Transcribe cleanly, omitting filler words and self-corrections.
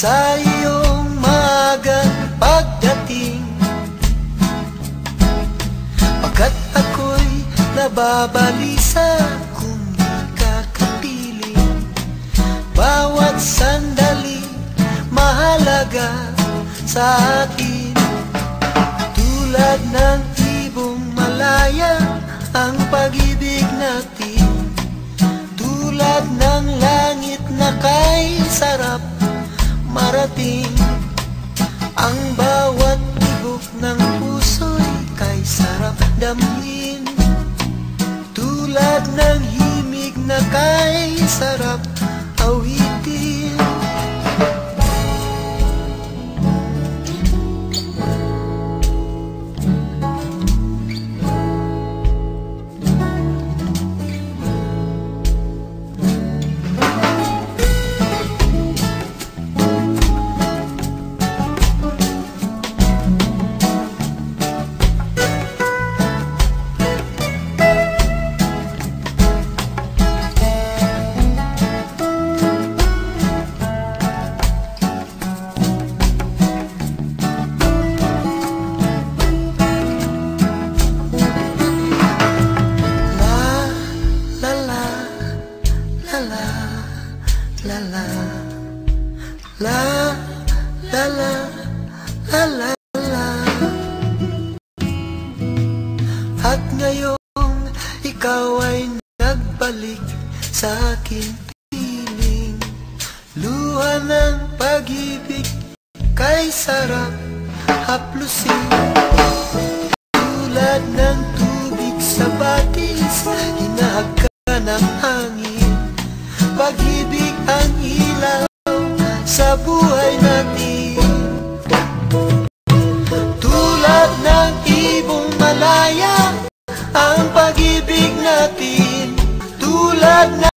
sa iyong maagang pagdating, pagkat ako'y nababalisa kung di ka kapiling. Bawat sandali mahalaga sa akin, tulad ng ibong malaya ang pag-ibig natin, tulad ng langit na kay sarap marating. Ang bawat tibok ng puso'y kay sarap damhin, tulad ng himig na kay sarap awitin. La la la la la la la la. At ngayong ikaw ay nagbalik sa aking piling, luha ng pag-ibig kay sarap haplusin, tulad ng tubig sa batis, hinahagka ng hangin. Pag-ibig ang ilaw sa buhay natin, tulad ng ibong malaya ang pag-ibig natin, tulad ng